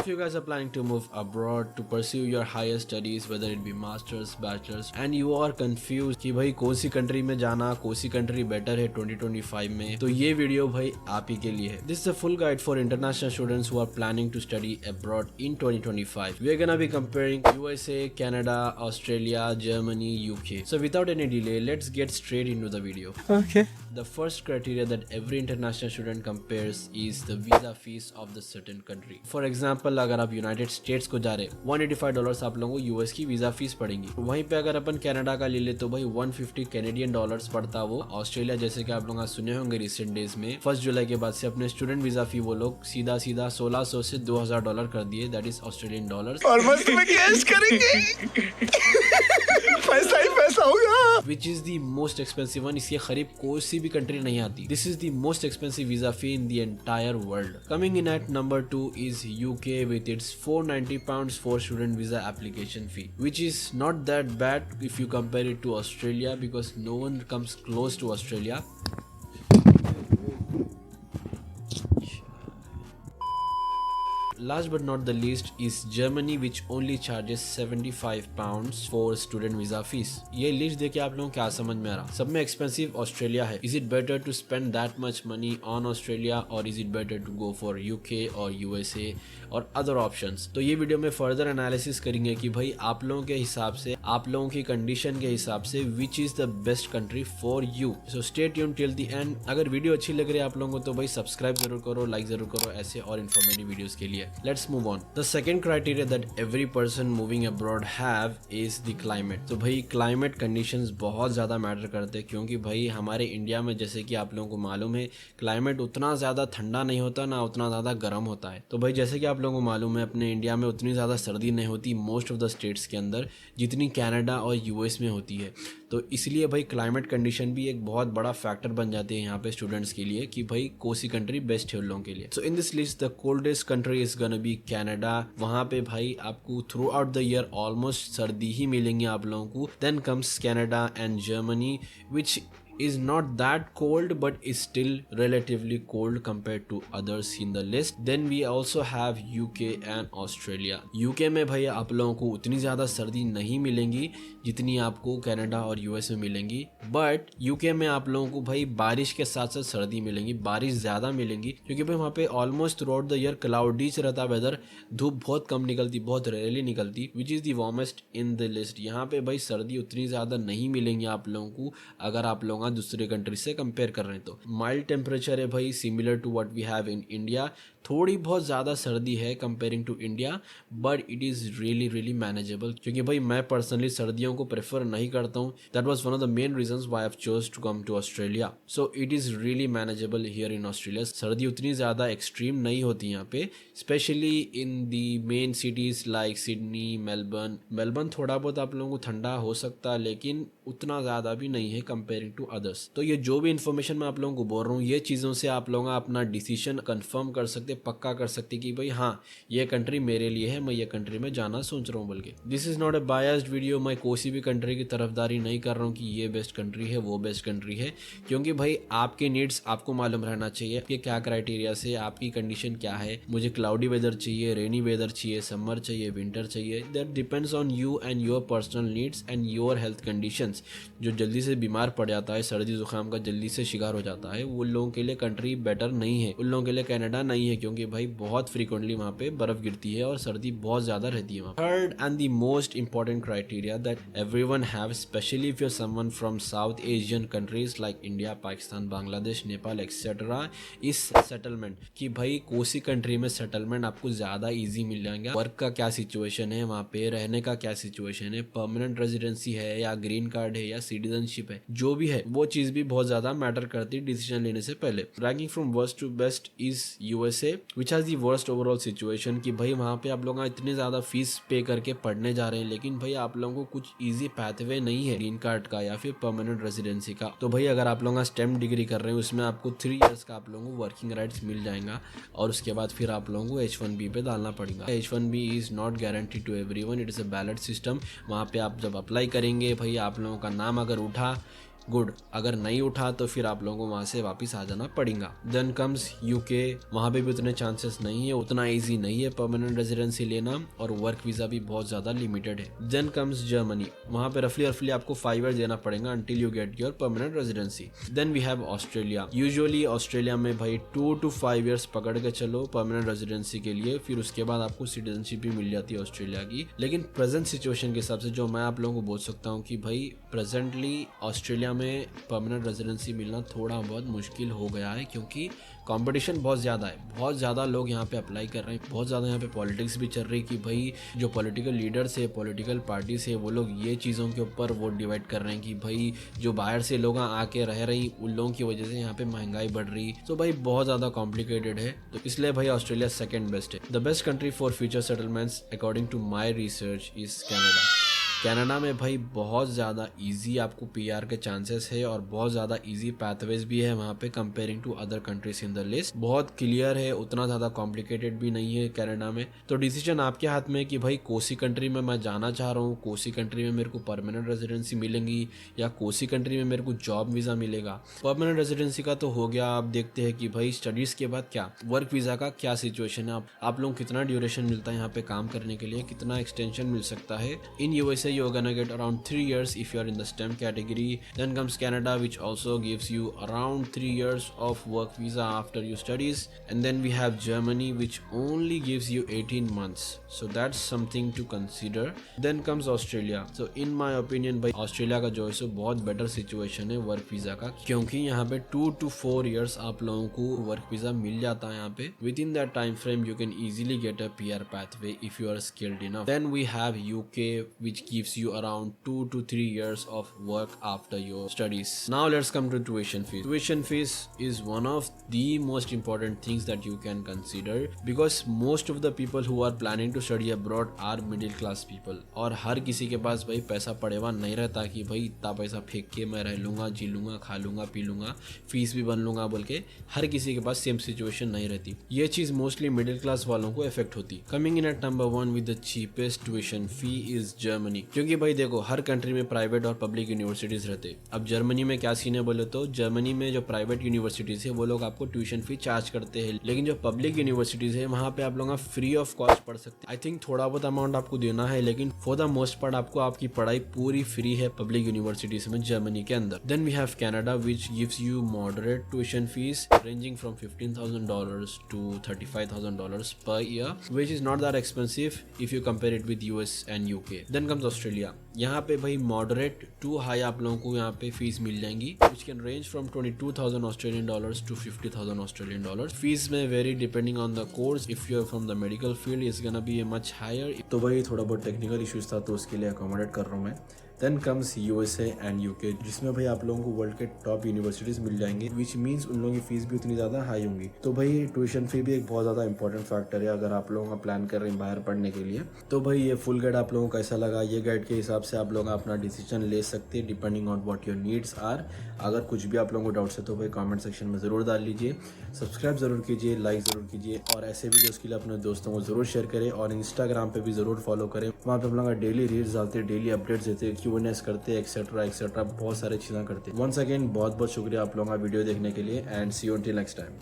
If you guys are planning to move abroad to pursue your higher studies, whether it be masters, bachelors, and you are confused कि भाई कौन सी country में जाना, कौन सी country better है 2025 में, तो ये वीडियो भाई आप ही के लिए है. This is a full guide for international students who are planning to study abroad in 2025. We are gonna be comparing USA, Canada, Australia, Germany, UK. So without any delay, let's get straight into the video. Okay. The first criteria that every international student compares is the visa fees of the certain country. For example, अगर आप United states को जा रहे हैं $185 आप लोगों को US की वीजा फीस पड़ेंगी. वहीं पे अगर अपन कनाडा का ले ले तो भाई $150 कैनेडियन डॉलर्स पड़ता वो. ऑस्ट्रेलिया जैसे कि आप लोग सुने होंगे रिसेंट डेज में 1 जुलाई के बाद से अपने स्टूडेंट वीजा फी वो लोग सीधा $1600 से $2000 कर दिए. That is Australian dollars. और मस्त में कैश करेंगे. पैसा ही पैसा होगा. Which is the most expensive one. इसके करीब कोई सी भी कंट्री नहीं आती. This is the most expensive visa fee in the entire world. Coming in at number 2 is UK with its £490 for student visa application fee, which is not that bad if you compare it to Australia because no one comes close to Australia. Last but not the least is Germany, which only charges £75 for student visa fees. ये list देख के आप लोगों को क्या समझ में आ रहा? सब में एक्सपेंसिव ऑस्ट्रेलिया है. Is it better to spend that much money on Australia or is it better to go for UK or USA or other options? तो ये वीडियो में फर्दर एनालिसिस करेंगे कि भाई आप लोगों के हिसाब से, आप लोगों की कंडीशन के हिसाब से which is the best country for you. So stay tuned till the end. अगर वीडियो अच्छी लग रही है आप लोगों को तो भाई सब्सक्राइब जरूर करो, लाइक जरूर करो ऐसे और इन्फॉर्मेटिव वीडियोस के लिए. Let's move on. The second criteria that every person moving abroad have is the climate. तो भाई climate conditions बहुत ज़्यादा मैटर करते हैं क्योंकि भाई हमारे इंडिया में जैसे कि आप लोगों को मालूम है क्लाइमेट उतना ज़्यादा ठंडा नहीं होता ना उतना ज़्यादा गर्म होता है. तो भाई जैसे कि आप लोगों को मालूम है अपने इंडिया में उतनी ज़्यादा सर्दी नहीं होती मोस्ट ऑफ द स्टेट्स के अंदर जितनी कनाडा और यूएस में होती है. तो इसलिए भाई क्लाइमेट कंडीशन भी एक बहुत बड़ा फैक्टर बन जाती है यहाँ पे स्टूडेंट्स के लिए कि भाई कौन सी कंट्री बेस्ट है उन लोगों के लिए. So in this list the coldest country is gonna be Canada. वहाँ पे भाई आपको throughout the year almost सर्दी ही मिलेंगी आप लोगों को. Then comes Canada and Germany which is not that cold but is still relatively cold compared to others in the list. Then we also have UK and Australia. UK में भाई आप लोगों को उतनी ज़्यादा सर्दी नहीं मिलेंगी जितनी आपको कनाडा और यूएस में मिलेंगी. बट UK में आप लोगों को भाई बारिश के साथ साथ सर्दी मिलेंगी, बारिश ज़्यादा मिलेंगी क्योंकि भाई वहाँ पे almost through out the year cloudy रहता वेदर. धूप बहुत कम निकलती, बहुत रेयरली निकलती which is the warmest in the list. यहाँ पे भाई सर्दी उतनी ज़्यादा नहीं मिलेंगी आप लोगों को अगर आप लोग दूसरे कंट्री से कंपेयर कर रहे हैं तो. माइल्ड टेम्परेचर है भाई similar to what we have in India. थोड़ी बहुत ज़्यादा सर्दी है comparing to India but it is really really manageable क्योंकि भाई मैं पर्सनली सर्दियों को प्रेफर नहीं करता हूँ. That was one of the main reasons why I have chose to come to Australia. So it is really manageable here in Australia. सर्दी उतनी ज़्यादा एक्सट्रीम नहीं होती यहाँ पे specially in the main cities like Sydney, Melbourne थोड़ा बहुत आप लोगों को ठंडा हो सकता है लेकिन उतना ज़्यादा भी नहीं है कंपेयरिंग टू अदर्स. तो ये जो भी इन्फॉर्मेशन मैं आप लोगों को बोल रहा हूँ ये चीज़ों से आप लोग अपना डिसीजन कंफर्म कर सकते, पक्का कर सकते कि भाई हाँ ये कंट्री मेरे लिए है, मैं ये कंट्री में जाना सोच रहा हूँ. बल्कि this is not a biased video. मैं कोई भी कंट्री की तरफदारी नहीं कर रहा हूँ कि ये बेस्ट कंट्री है वो बेस्ट कंट्री है क्योंकि भाई आपके नीड्स आपको मालूम रहना चाहिए कि क्या क्राइटेरिया से आपकी कंडीशन क्या है. मुझे क्लाउडी वेदर चाहिए, रेनी वेदर चाहिए, समर चाहिए, विंटर चाहिए. That depends on you and your personal needs and your health condition. जो जल्दी से बीमार पड़ जाता है, सर्दी जुकाम का जल्दी से शिकार हो जाता है, उन लोगों के लिए कंट्री बेटर नहीं है. उन लोगों के लिए कनाडा नहीं है क्योंकि भाई बहुत फ्रीक्वेंटली वहाँ पे बर्फ गिरती है और सर्दी बहुत ज़्यादा रहती है वहाँ. Third and the most important criteria that everyone have specially if you are someone from South Asian countries like India, Pakistan, Bangladesh, Nepal etcetera is settlement. कि भाई कोसी कंट्री में सेटलमेंट आपको ज़्यादा ईजी मिल जाएगा. वर्क का क्या सिचुएशन है वहाँ पे, रहने का क्या सिचुएशन है, परमानेंट रेजिडेंसी है या ग्रीन कार्ड है या सिटीजनशिप है, जो भी है वो चीज़ भी बहुत ज़्यादा मैटर करती है डिसीजन लेने से पहले. Ranking from worst to best is USA which has the worst overall situation. कि भाई वहाँ पे आप लोग इतने ज़्यादा फीस पे करके पढ़ने जा रहे हैं लेकिन भाई आप लोगों को कुछ ईजी पैथवे नहीं है ग्रीन कार्ड का या फिर परमानेंट रेजिडेंसी का. तो भाई अगर आप लोग स्टेम डिग्री कर रहे हैं उसमें आपको 3 इयर्स का आप लोगों को वर्किंग राइट्स मिल जाएगा और उसके बाद फिर आप लोगों को H1B पे डालना पड़ेगा. H1B is not guaranteed to everyone, it is a ballot system. वहाँ पे आप जब अप्लाई करेंगे भाई आप लोगों का नाम अगर उठा गुड, अगर नहीं उठा तो फिर आप लोगों को वहां से वापस आ जाना पड़ेगा। देन कम्स यूके, वहां पे भी उतने चांसेस नहीं है, उतना इजी नहीं है परमानेंट रेजिडेंसी लेना, और वर्क वीजा भी बहुत ज्यादा लिमिटेड है। देन कम्स जर्मनी, वहां पे रफली आपको 5 ईयर देना पड़ेगा until you get your permanent residency. Then we have Australia. Usually Australia में भाई 2 to 5 ईयर्स पकड़ के चलो परमानेंट रेजिडेंसी के लिए, फिर उसके बाद आपको सिटीजनशिप भी मिल जाती है ऑस्ट्रेलिया की। लेकिन प्रेजेंट सिचुएशन के हिसाब से जो मैं आप लोगों को बोल सकता हूँ कि भाई प्रेजेंटली ऑस्ट्रेलिया में परमानेंट रेजिडेंसी मिलना थोड़ा बहुत मुश्किल हो गया है, क्योंकि कंपटीशन बहुत ज़्यादा है, बहुत ज़्यादा लोग यहाँ पे अप्लाई कर रहे हैं, बहुत ज़्यादा यहाँ पे पॉलिटिक्स भी चल रही कि भाई जो पॉलिटिकल लीडर्स है, पॉलिटिकल पार्टी से, वो लोग ये चीज़ों के ऊपर वोट डिवाइड कर रहे हैं कि भाई जो बाहर से लोग आके रह रही उन लोगों की वजह से यहाँ पे महंगाई बढ़ रही। तो भाई बहुत ज़्यादा कॉम्प्लिकेटेड है, तो इसलिए भाई ऑस्ट्रेलिया सेकेंड बेस्ट है। The best country for future settlements according to my research is Canada. Canada में भाई बहुत ज़्यादा इजी आपको पीआर के चांसेस है, और बहुत ज़्यादा इजी पैथवेज भी है वहाँ पे comparing to other countries in the list. बहुत क्लियर है, उतना ज़्यादा कॉम्प्लिकेटेड भी नहीं है कनाडा में। तो डिसीजन आपके हाथ में है कि भाई कोसी कंट्री में मैं जाना चाह रहा हूँ, कोसी कंट्री में मेरे को परमानेंट रेजिडेंसी मिलेंगी, या कोसी कंट्री में मेरे को जॉब वीज़ा मिलेगा। परमानेंट रेजिडेंसी का तो हो गया, आप देखते हैं कि भाई स्टडीज़ के बाद क्या, वर्क वीज़ा का क्या सिचुएशन है, आप लोग कितना ड्यूरेशन मिलता है यहाँ पे काम करने के लिए, कितना एक्सटेंशन मिल सकता है। In USA you're gonna get around 3 years if you're in the STEM category. Then comes Canada, which also gives you around 3 years of work visa after your studies. And then we have Germany, which only gives you 18 months. So that's something to consider. Then comes Australia. So in my opinion भाई Australia का जो है सो बहुत better situation है work visa का, क्योंकि यहाँ पे 2 to 4 years आप लोगों को वर्क वीजा मिल जाता है यहाँ पे। Within that time frame you can easily get a PR pathway if you are skilled enough. Then we have UK, which gives you around 2 to 3 years of work after your studies. Now let's come to tuition fees. Tuition fees is one of the most important things that you can consider, because most of the people who are planning to study abroad are middle class people, और हर किसी के पास भाई पैसा पड़े हुआ नहीं रहता कि भाई इतना पैसा फेंक के मैं रह लूँगा, जी लूँगा, खा लूँगा, पी लूँगा, फीस भी बन लूँगा बोल के हर किसी के पास सेम सिचुएशन नहीं रहती। ये चीज़ मोस्टली मिडिल क्लास वालों को इफेक्ट होती। Coming in at number 1 with the cheapest tuition fee is Germany, क्योंकि भाई देखो हर कंट्री में प्राइवेट और पब्लिक यूनिवर्सिटीज रहते। अब जर्मनी में क्या सीन है बोले तो जर्मनी में जो प्राइवेट यूनिवर्सिटीज है वो लोग आपको ट्यूशन फी चार्ज करते हैं, लेकिन जो पब्लिक यूनिवर्सिटीज है वहाँ पे आप लोग फ्री ऑफ कॉस्ट पढ़ सकते हैं। आई थिंक थोड़ा बहुत अमाउंट आपको देना है, लेकिन फॉर द मोस्ट पार्ट आपको आपकी पढ़ाई पूरी फ्री है पब्लिक यूनिवर्सिटीज में जर्मनी के अंदर। Then we have Canada which gives you moderate tuition fees ranging from $15,000 to $35,000 per year, which is not that expensive if you compare it with US and UK. Then comes Australia. यहाँ पे भाई moderate to high आप लोगों को यहाँ पे fees मिल जाएंगी, which can range from $22,000 Australian dollars to $50,000 Australian dollars. Fees में vary depending on the course, if you are from the medical field is gonna be much higher. तो भाई थोड़ा बहुत टेक्निकल इश्यूज था तो उसके लिए अकोमोडेट कर रहा हूँ मैं। Then comes USA and UK, जिसमें भाई आप लोगों को वर्ल्ड के टॉप यूनिवर्सिटीज मिल जाएंगी, विच मीन्स उन लोगों की फीस भी उतनी ज़्यादा हाई होंगी। तो भाई ट्यूशन फी भी एक बहुत ज़्यादा इंपॉर्टेंट फैक्टर है अगर आप लोगों का प्लान कर रहे हैं बाहर पढ़ने के लिए। तो भाई ये फुल गाइड आप लोगों को कैसा लगा, ये गाइड के हिसाब से आप लोग अपना डिसीजन ले सकते हैं depending on what your needs are. अगर कुछ भी आप लोगों को डाउट्स है तो भाई कमेंट सेक्शन में ज़रूर डाल लीजिए, सब्सक्राइब ज़रूर कीजिए, लाइक ज़रूर कीजिए, और ऐसे वीडियोज़ के लिए अपने दोस्तों को ज़रूर शेयर करें, और इंस्टाग्राम पे भी ज़रूर फॉलो करें। वहाँ पे हम लोग डेली रील्स डालते हैं, डेली अपडेट्स देते हैं, Q&As करते हैं, एक्सेट्रा बहुत सारी चीज़ें करते हैं। वंस अगेन बहुत बहुत शुक्रिया आप लोगों का वीडियो देखने के लिए, and see you until next time.